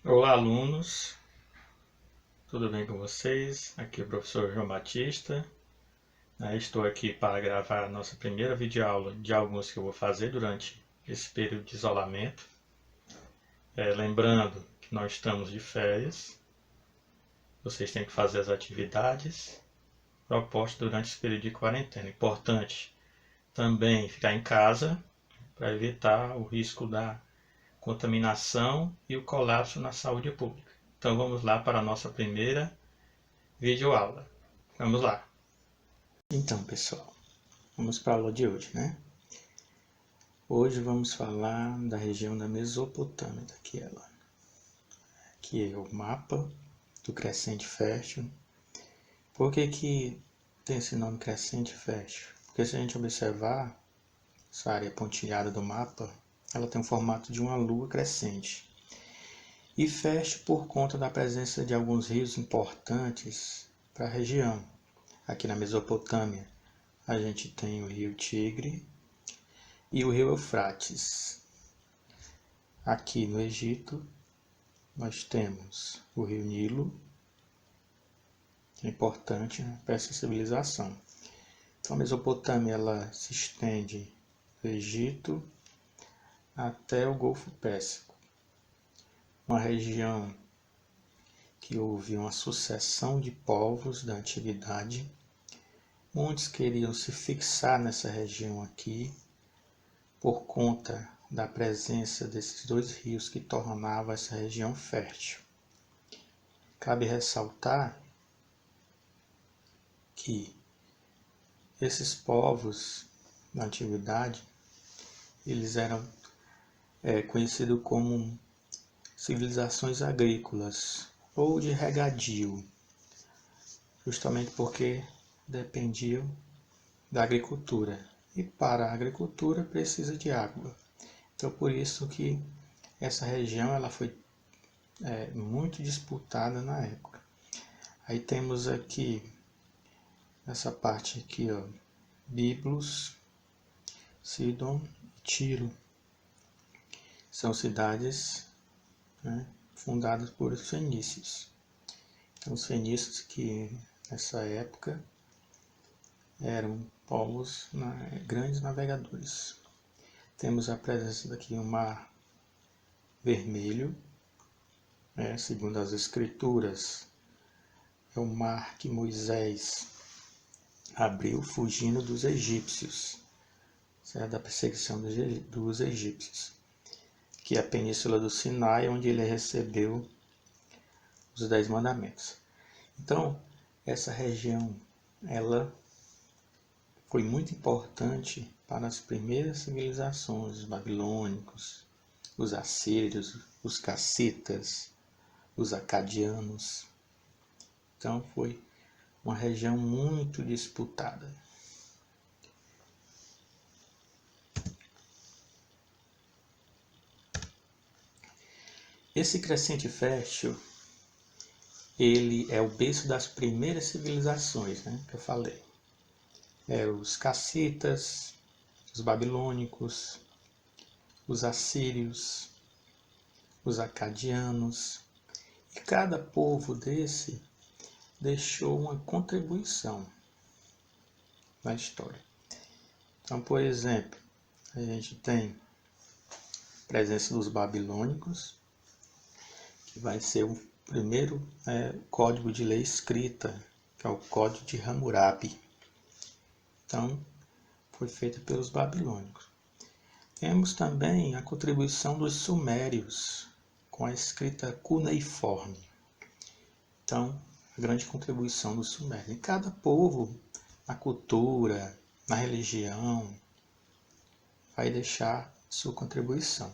Olá, alunos, tudo bem com vocês? Aqui é o professor João Batista. Estou aqui para gravar a nossa primeira videoaula de alguns que eu vou fazer durante esse período de isolamento. Lembrando que nós estamos de férias, vocês têm que fazer as atividades propostas durante esse período de quarentena. Importante também ficar em casa para evitar o risco da contaminação e o colapso na saúde pública. Então vamos lá para a nossa primeira videoaula. Vamos lá. Então, pessoal, vamos para a aula de hoje, né? Hoje vamos falar da região da Mesopotâmia, daqui ela. Aqui é o mapa do Crescente Fértil. Por que tem esse nome Crescente Fértil? Porque se a gente observar essa área pontilhada do mapa, ela tem o formato de uma lua crescente. E fértil por conta da presença de alguns rios importantes para a região. Aqui na Mesopotâmia, a gente tem o rio Tigre e o rio Eufrates. Aqui no Egito, nós temos o rio Nilo, que é importante, né, para essa civilização. Então, a Mesopotâmia ela se estende do Egito até o Golfo Pérsico, uma região que houve uma sucessão de povos da antiguidade. Muitos queriam se fixar nessa região aqui por conta da presença desses dois rios que tornavam essa região fértil. Cabe ressaltar que esses povos da antiguidade eles eram conhecidos como civilizações agrícolas ou de regadio, justamente porque dependiam da agricultura. E para a agricultura precisa de água. Então por isso que essa região ela foi muito disputada na época. Aí temos aqui, nessa parte aqui, ó, Biblos, Sidon e Tiro. São cidades, né, fundadas por fenícios. Então os fenícios que nessa época eram povos grandes navegadores. Temos a presença daqui do Mar Vermelho, segundo as escrituras, é o mar que Moisés abriu fugindo dos egípcios, da perseguição dos egípcios, que é a península do Sinai, onde ele recebeu os 10 mandamentos. Então, essa região, ela foi muito importante para as primeiras civilizações, os babilônicos, os assírios, os cassitas, os acadianos. Então foi uma região muito disputada. Esse Crescente Fértil, ele é o berço das primeiras civilizações, né, que eu falei. Os cassitas, os babilônicos, os assírios, os acadianos. E cada povo desse deixou uma contribuição na história. Então, por exemplo, a gente tem a presença dos babilônicos, que vai ser o primeiro código de lei escrita, que é o Código de Hammurabi. Então, foi feita pelos babilônicos. Temos também a contribuição dos sumérios, com a escrita cuneiforme. Então, a grande contribuição dos sumérios. E cada povo, na cultura, na religião, vai deixar sua contribuição.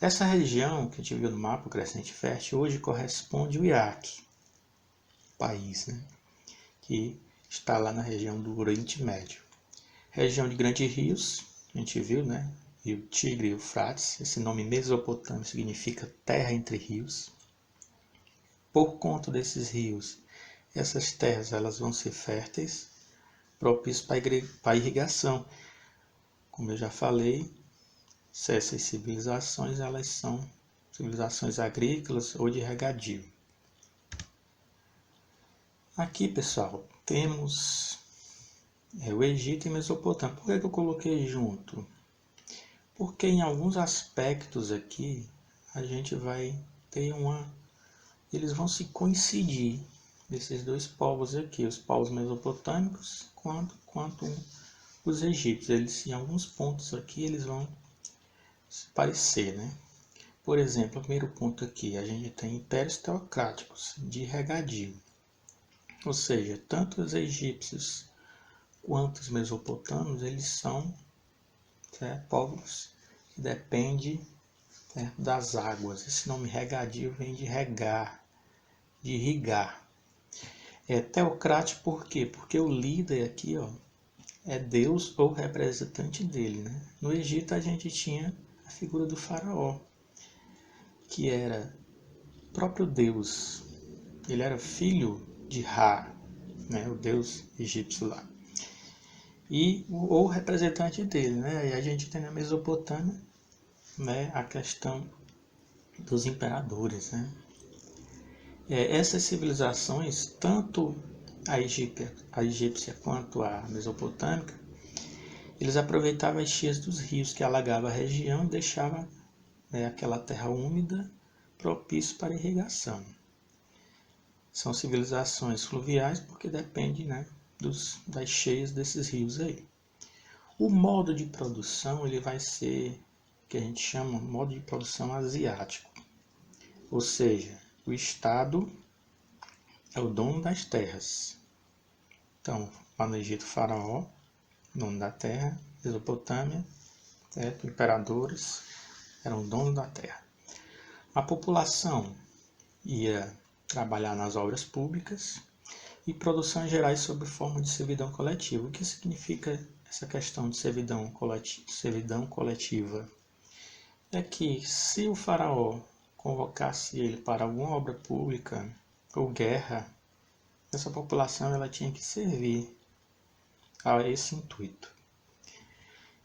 Essa região que a gente viu no mapa, o Crescente Fértil, hoje corresponde ao Iraque, país, né, que está lá na região do Oriente Médio. Região de grandes rios, a gente viu, né? Rio Tigre e Eufrates. Esse nome Mesopotâmia significa terra entre rios. Por conta desses rios, essas terras elas vão ser férteis, propícias para irrigação. Como eu já falei, essas civilizações elas são civilizações agrícolas ou de regadio. Aqui, pessoal, temos o Egito e Mesopotâmia. Por que eu coloquei junto? Porque em alguns aspectos aqui a gente vai ter eles vão se coincidir, esses dois povos aqui, os povos mesopotâmicos quanto os egípcios. Eles, em alguns pontos aqui, eles vão se parecer, né? Por exemplo, o primeiro ponto aqui, a gente tem impérios teocráticos de regadio. Ou seja, tanto os egípcios quanto os mesopotâmios, eles são povos que dependem das águas. Esse nome regadio vem de regar, de irrigar. É teocrático por quê? Porque o líder aqui é Deus ou representante dele. Né? No Egito a gente tinha a figura do faraó, que era o próprio Deus. Ele era filho de Ra, né? O deus egípcio lá. E o representante dele. Né? E a gente tem na Mesopotâmia, né, a questão dos imperadores. Né? Essas civilizações, tanto a egípcia quanto a mesopotâmica, eles aproveitavam as cheias dos rios que alagavam a região e deixavam aquela terra úmida propício para irrigação. São civilizações fluviais porque dependem, né, das cheias desses rios aí. O modo de produção ele vai ser o que a gente chama de modo de produção asiático. Ou seja, o Estado é o dono das terras. Então, lá no Egito, Faraó, dono da terra, Mesopotâmia, certo? Imperadores eram donos da terra. A população ia trabalhar nas obras públicas e produções gerais sob forma de servidão coletiva. O que significa essa questão de servidão coletiva? É que se o faraó convocasse ele para alguma obra pública ou guerra, essa população ela tinha que servir a esse intuito.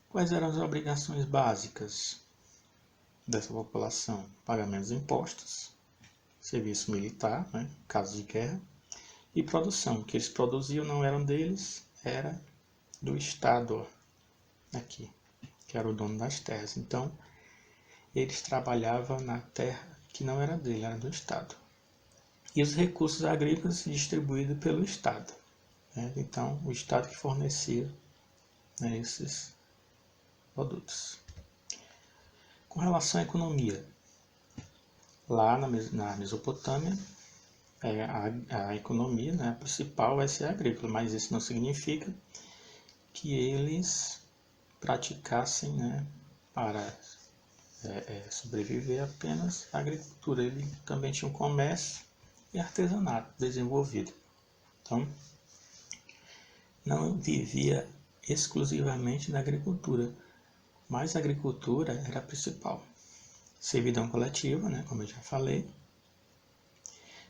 Quais eram as obrigações básicas dessa população? Pagamento de impostos, serviço militar, né, caso de guerra, e produção. O que eles produziam não eram deles, era do Estado, aqui, que era o dono das terras. Então, eles trabalhavam na terra que não era dele, era do Estado. E os recursos agrícolas distribuídos pelo Estado. Né? Então, o Estado que fornecia, né, esses produtos. Com relação à economia, lá na Mesopotâmia, a economia, né, principal vai ser agrícola, mas isso não significa que eles praticassem, né, para sobreviver apenas a agricultura. Ele também tinha um comércio e artesanato desenvolvido. Então, não vivia exclusivamente na agricultura, mas a agricultura era a principal. Servidão coletiva, né, como eu já falei.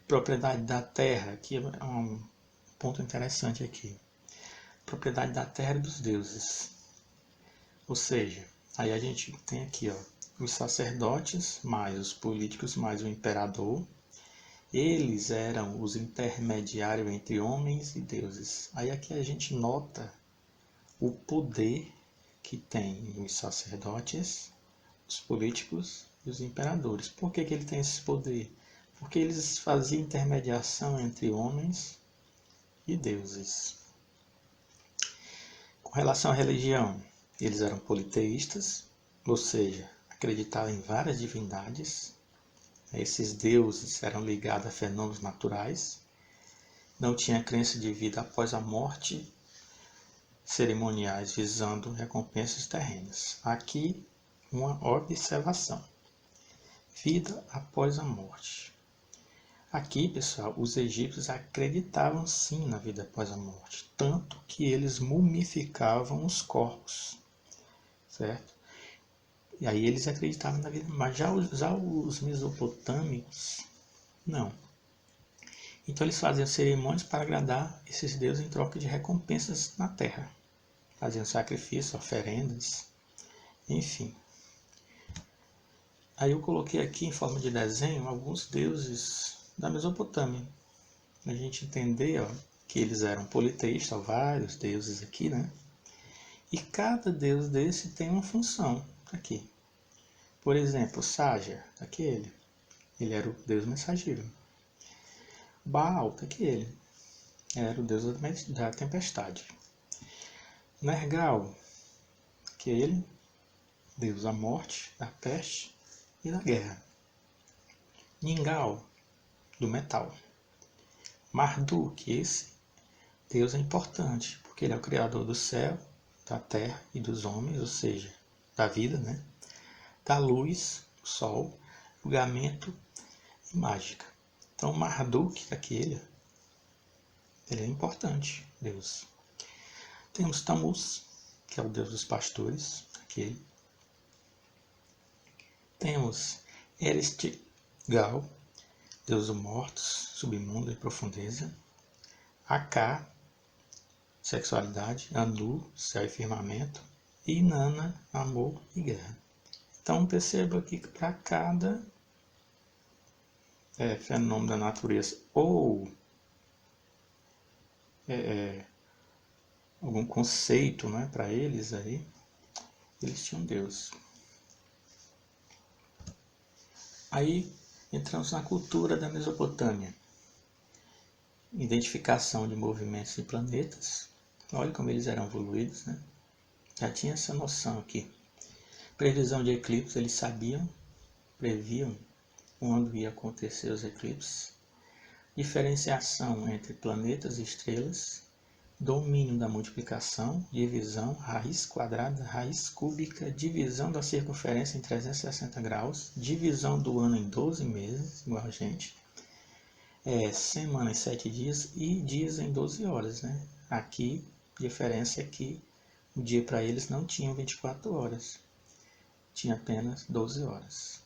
Propriedade da terra, que é um ponto interessante aqui. Propriedade da terra e dos deuses. Ou seja, aí a gente tem aqui os sacerdotes, mais os políticos, mais o imperador. Eles eram os intermediários entre homens e deuses. Aí aqui a gente nota o poder que tem os sacerdotes, os políticos e os imperadores. Por que ele tem esse poder? Porque eles faziam intermediação entre homens e deuses. Com relação à religião, eles eram politeístas, ou seja, acreditavam em várias divindades. Esses deuses eram ligados a fenômenos naturais. Não tinha crença de vida após a morte, cerimoniais visando recompensas terrenas. Aqui, uma observação. Vida após a morte. Aqui, pessoal, os egípcios acreditavam sim na vida após a morte, tanto que eles mumificavam os corpos, certo? E aí eles acreditavam na vida, mas já os mesopotâmicos, não. Então eles faziam cerimônias para agradar esses deuses em troca de recompensas na terra. Faziam sacrifícios, oferendas, enfim. Aí eu coloquei aqui em forma de desenho alguns deuses da Mesopotâmia. A gente entender, ó, que eles eram politeístas, ó, vários deuses aqui, né? E cada deus desse tem uma função aqui. Por exemplo, Sager, aquele. Ele era o deus mensageiro. Baal, aquele. Era o deus da tempestade. Nergal, aquele. Deus da morte, da peste e da guerra. Ningal, do metal. Marduk, esse deus é importante, porque ele é o criador do céu, da terra e dos homens, ou seja, da vida, né? Da luz, o sol, julgamento e mágica. Então, Marduk, aquele, ele é importante, Deus. Temos Tammuz, que é o deus dos pastores, aquele. Temos Erestigal, deus dos mortos, submundo e profundeza. Aka, sexualidade. Anu, céu e firmamento. E Inanna, amor e guerra. Então perceba aqui que para cada fenômeno da natureza ou algum conceito, né, para eles aí, eles tinham Deus. Aí entramos na cultura da Mesopotâmia. Identificação de movimentos de planetas. Olha como eles eram evoluídos, né? Já tinha essa noção aqui. Previsão de eclipses, eles sabiam, previam quando ia acontecer os eclipses. Diferenciação entre planetas e estrelas. Domínio da multiplicação, divisão, raiz quadrada, raiz cúbica, divisão da circunferência em 360 graus, divisão do ano em 12 meses, igual a gente, semana em 7 dias e dias em 12 horas. Né? Aqui, a diferença é que o dia para eles não tinha 24 horas, tinha apenas 12 horas.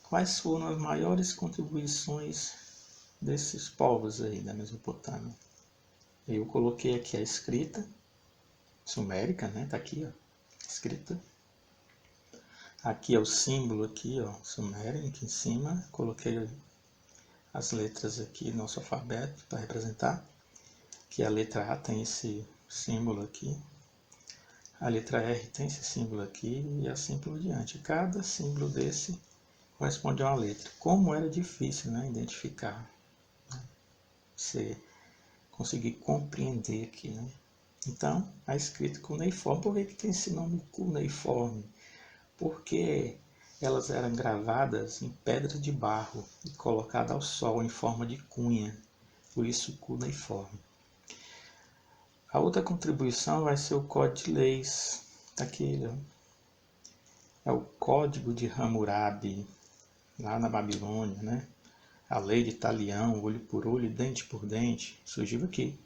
Quais foram as maiores contribuições desses povos aí da Mesopotâmia? Eu coloquei aqui a escrita sumérica, né? Tá aqui, ó, escrita. Aqui é o símbolo aqui, ó, sumério, aqui em cima. Coloquei as letras aqui, nosso alfabeto, para representar. Que a letra A tem esse símbolo aqui. A letra R tem esse símbolo aqui e assim por diante. Cada símbolo desse corresponde a uma letra. Como era difícil, né, identificar. Você conseguir compreender aqui, né? Então, a escrita cuneiforme, por que tem esse nome cuneiforme? Porque elas eram gravadas em pedras de barro e colocadas ao sol em forma de cunha, por isso cuneiforme. A outra contribuição vai ser o Código de Leis, aquele, ó. É o Código de Hammurabi, lá na Babilônia, né? A lei de Talião, olho por olho, dente por dente, surgiu aqui.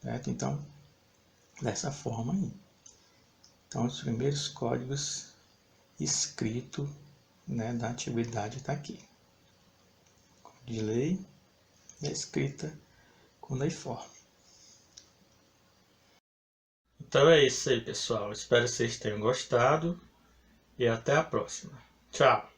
Certo? Então, dessa forma aí. Então, os primeiros códigos escritos, né, da antiguidade está aqui. Código de lei e a escrita cuneiforme. Então é isso aí, pessoal. Espero que vocês tenham gostado e até a próxima. Tchau!